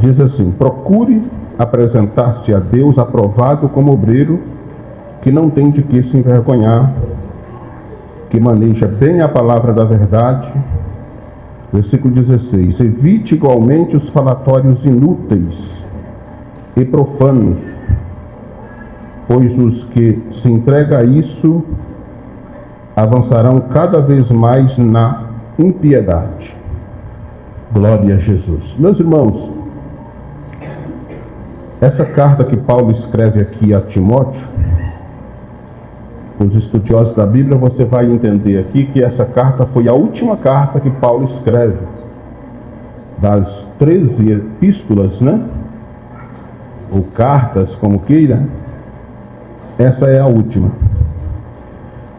Diz assim: procure apresentar-se a Deus aprovado como obreiro que não tem de que se envergonhar, que maneja bem a palavra da verdade. Versículo 16: evite igualmente os falatórios inúteis e profanos, pois os que se entregam a isso avançarão cada vez mais na impiedade. Glória a Jesus. Meus irmãos, essa carta que Paulo escreve aqui a Timóteo, os estudiosos da Bíblia, você vai entender aqui que essa carta foi a última carta que Paulo escreve. Das 13 epístolas, né? Ou cartas, como queira, essa é a última.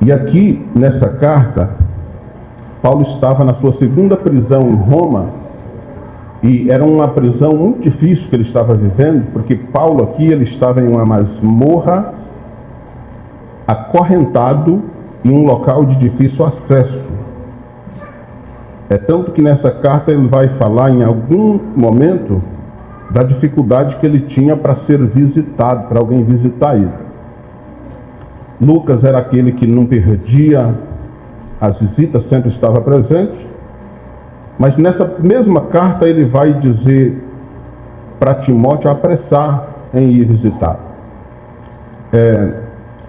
E aqui, nessa carta, Paulo estava na sua segunda prisão em Roma, e era uma prisão muito difícil que ele estava vivendo, porque Paulo aqui, ele estava em uma masmorra, acorrentado em um local de difícil acesso. É tanto que nessa carta ele vai falar em algum momento da dificuldade que ele tinha para ser visitado, para alguém visitar ele. Lucas era aquele que não perdia as visitas, sempre estava presente. Mas nessa mesma carta ele vai dizer para Timóteo apressar em ir visitar.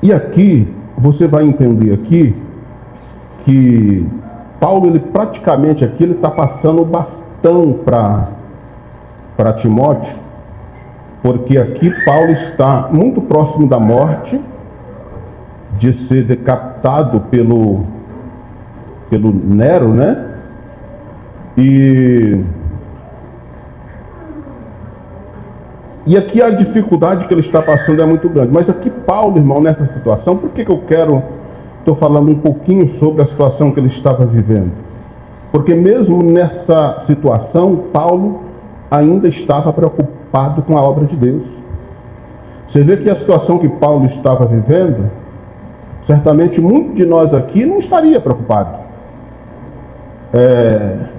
E aqui, você vai entender aqui que Paulo, ele praticamente aqui, ele está passando o bastão para Timóteo, porque aqui Paulo está muito próximo da morte, de ser decapitado pelo Nero, né? E aqui a dificuldade que ele está passando é muito grande. Mas aqui Paulo, irmão, nessa situação, por que eu estou falando um pouquinho sobre a situação que ele estava vivendo? Porque mesmo nessa situação, Paulo ainda estava preocupado com a obra de Deus. Você vê que a situação que Paulo estava vivendo, certamente muito de nós aqui não estaria preocupado.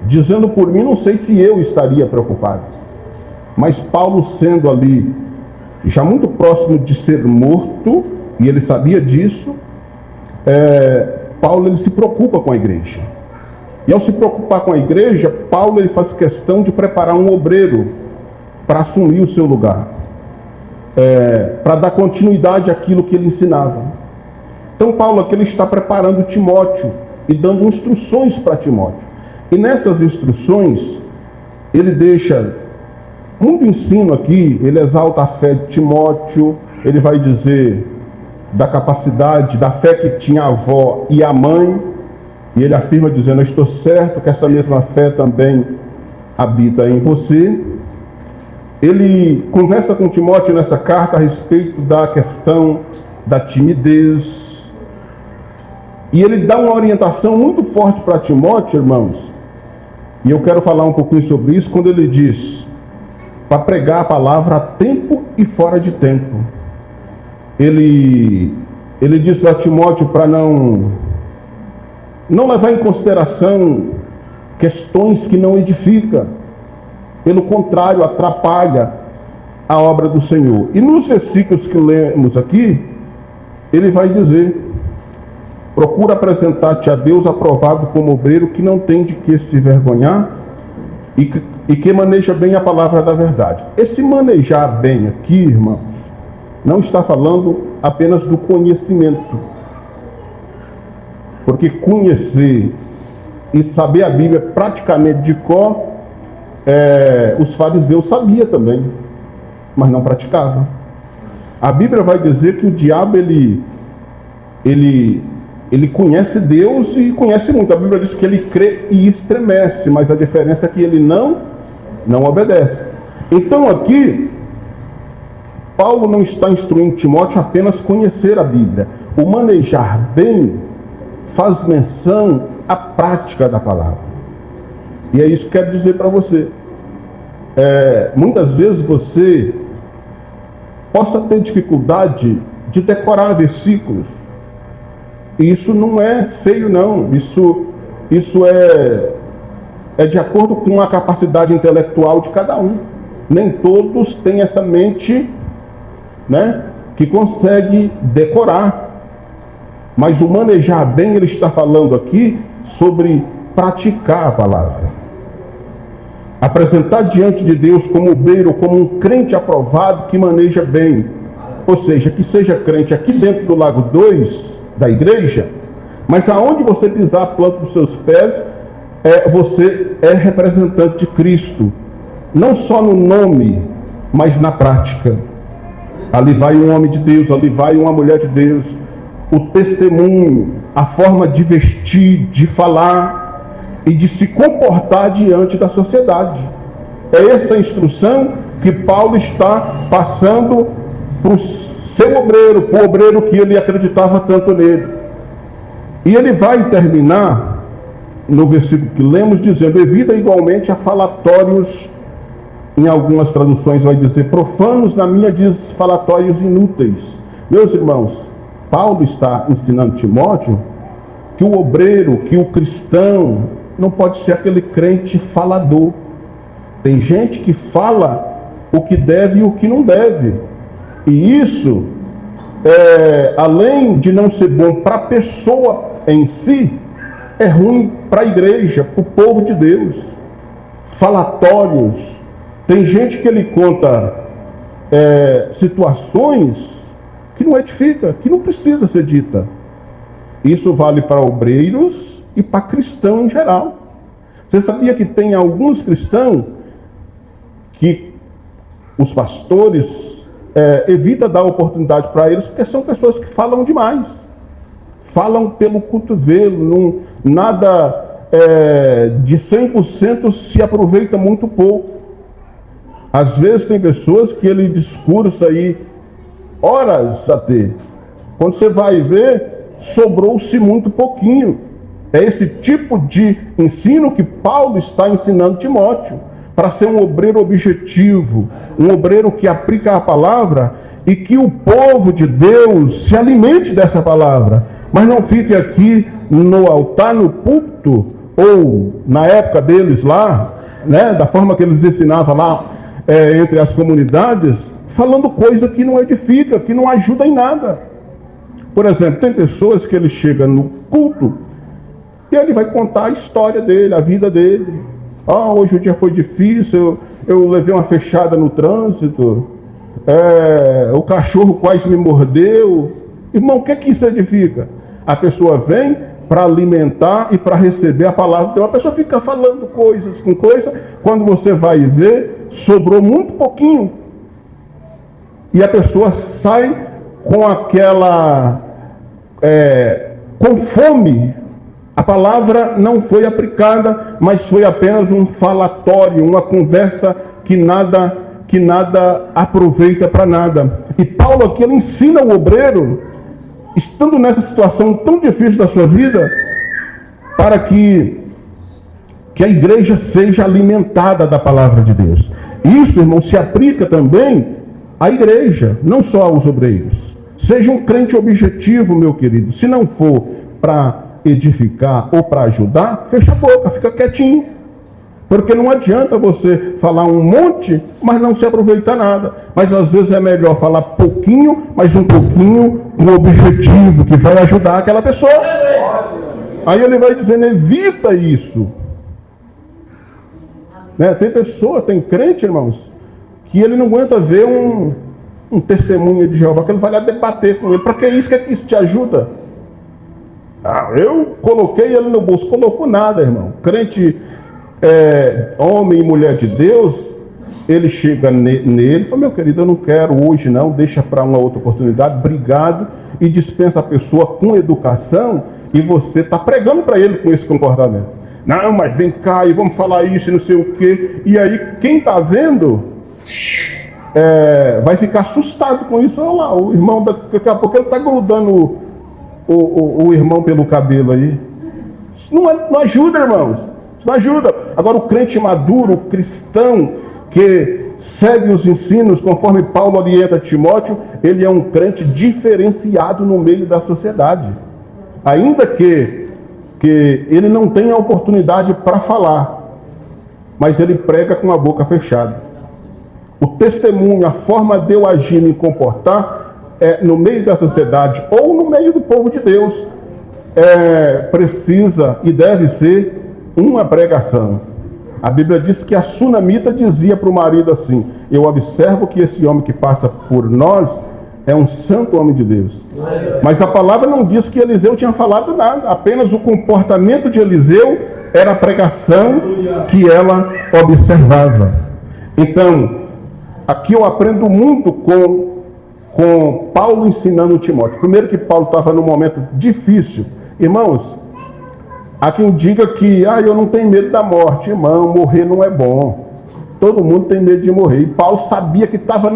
Dizendo por mim, não sei se eu estaria preocupado. Mas Paulo, sendo ali já muito próximo de ser morto, e ele sabia disso, Paulo, ele se preocupa com a igreja. E ao se preocupar com a igreja, Paulo, ele faz questão de preparar um obreiro para assumir o seu lugar, para dar continuidade àquilo que ele ensinava. Então Paulo aqui, ele está preparando Timóteo e dando instruções para Timóteo. E nessas instruções, ele deixa muito ensino aqui, ele exalta a fé de Timóteo, ele vai dizer da capacidade, da fé que tinha a avó e a mãe, e ele afirma dizendo: eu estou certo que essa mesma fé também habita em você. Ele conversa com Timóteo nessa carta a respeito da questão da timidez, e ele dá uma orientação muito forte para Timóteo, irmãos, e eu quero falar um pouquinho sobre isso, quando ele diz para pregar a palavra a tempo e fora de tempo. Ele diz para Timóteo para não levar em consideração questões que não edificam, pelo contrário, atrapalha a obra do Senhor. E nos versículos que lemos aqui, ele vai dizer: procura apresentar-te a Deus aprovado como obreiro que não tem de que se vergonhar e que maneja bem a palavra da verdade. Esse manejar bem aqui, irmãos, não está falando apenas do conhecimento. Porque conhecer e saber a Bíblia praticamente de cor, os fariseus sabiam também, mas não praticavam. A Bíblia vai dizer que o diabo, ele conhece Deus e conhece muito. A Bíblia diz que ele crê e estremece, mas a diferença é que ele não obedece. Então aqui, Paulo não está instruindo Timóteo apenas conhecer a Bíblia. O manejar bem faz menção à prática da palavra. E é isso que eu quero dizer para você. Muitas vezes você possa ter dificuldade de decorar versículos. Isso não é feio, não. Isso é de acordo com a capacidade intelectual de cada um. Nem todos têm essa mente, né, que consegue decorar. Mas o manejar bem, ele está falando aqui sobre praticar a palavra. Apresentar diante de Deus como obreiro, como um crente aprovado que maneja bem. Ou seja, que seja crente aqui dentro do Lago 2, da igreja, mas aonde você pisar a planta dos seus pés, você é representante de Cristo. Não só no nome, mas na prática. Ali vai um homem de Deus, ali vai uma mulher de Deus. O testemunho, a forma de vestir, de falar e de se comportar diante da sociedade. É essa instrução que Paulo está passando para o seu obreiro, para o obreiro que ele acreditava tanto nele. E ele vai terminar, no versículo que lemos, dizendo: evita igualmente a falatórios, em algumas traduções vai dizer profanos, na minha diz falatórios inúteis. Meus irmãos, Paulo está ensinando Timóteo que o obreiro, que o cristão, não pode ser aquele crente falador. Tem gente que fala o que deve e o que não deve. E isso, além de não ser bom para a pessoa em si, é ruim para a igreja, para o povo de Deus. Falatórios. Tem gente que ele conta situações que não edifica, que não precisa ser dita. Isso vale para obreiros e para cristão em geral. Você sabia que tem alguns cristãos que os pastores evitam dar oportunidade para eles, porque são pessoas que falam demais. Falam pelo cotovelo, nada de 100% se aproveita muito pouco. Às vezes tem pessoas que ele discursa aí horas a ter. Quando você vai ver, sobrou-se muito pouquinho. É esse tipo de ensino que Paulo está ensinando Timóteo, para ser um obreiro objetivo, um obreiro que aplica a palavra e que o povo de Deus se alimente dessa palavra, mas não fique aqui no altar, no púlpito, ou na época deles lá, né, da forma que eles ensinavam lá entre as comunidades, falando coisa que não edifica, que não ajuda em nada. Por exemplo, tem pessoas que ele chega no culto e ele vai contar a história dele, a vida dele. Hoje o dia foi difícil, eu levei uma fechada no trânsito, o cachorro quase me mordeu. Irmão, o que é que isso edifica? A pessoa vem para alimentar e para receber a palavra. Então a pessoa fica falando coisas com coisa, quando você vai ver, sobrou muito pouquinho. E a pessoa sai com aquela, com fome. A palavra não foi aplicada, mas foi apenas um falatório, uma conversa que nada aproveita para nada. E Paulo aqui ele ensina o obreiro, estando nessa situação tão difícil da sua vida, para que a igreja seja alimentada da palavra de Deus. Isso, irmão, se aplica também à igreja, não só aos obreiros. Seja um crente objetivo, meu querido. Se não for para edificar ou para ajudar, fecha a boca, fica quietinho. Porque não adianta você falar um monte, mas não se aproveitar nada. Mas às vezes é melhor falar pouquinho, mas um pouquinho com objetivo, que vai ajudar aquela pessoa. Aí ele vai dizendo, evita isso. Né? Tem crente, irmãos, que ele não aguenta ver um testemunho de Jeová, que ele vai lá debater com ele. Para que isso? Que isso te ajuda? Eu coloquei ele no bolso. Colocou nada, irmão. Crente, homem e mulher de Deus, ele chega nele e fala, meu querido, eu não quero hoje não, deixa para uma outra oportunidade, obrigado, e dispensa a pessoa com educação, e você está pregando para ele com esse comportamento. Não, mas vem cá e vamos falar isso e não sei o quê. E aí, quem está vendo vai ficar assustado com isso. Olha lá, o irmão, daqui a pouco ele está grudando o irmão pelo cabelo aí. Isso não ajuda, irmãos. Isso não ajuda. Agora, o crente maduro, o cristão que segue os ensinos conforme Paulo orienta Timóteo, ele é um crente diferenciado no meio da sociedade. Ainda que ele não tenha oportunidade para falar, mas ele prega com a boca fechada. o testemunho, a forma de eu agir e me comportar no meio da sociedade ou no meio do povo de Deus, precisa e deve ser uma pregação. A Bíblia diz que a sunamita dizia para o marido assim: eu observo que esse homem que passa por nós é um santo homem de Deus. Mas a palavra não diz que Eliseu tinha falado nada, apenas o comportamento de Eliseu era a pregação que ela observava. Então, aqui eu aprendo muito com Paulo ensinando Timóteo. Primeiro que Paulo estava num momento difícil. Irmãos, há quem diga que eu não tenho medo da morte. Irmão, morrer não é bom. Todo mundo tem medo de morrer. E Paulo sabia que estava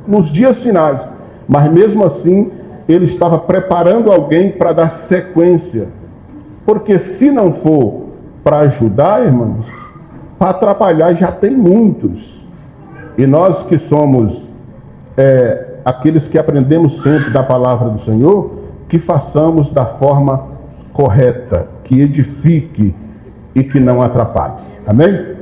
nos dias finais. Mas mesmo assim, ele estava preparando alguém para dar sequência. Porque se não for para ajudar, irmãos, para atrapalhar já tem muitos. E nós que somos aqueles que aprendemos sempre da palavra do Senhor, que façamos da forma correta, que edifique e que não atrapalhe. Amém?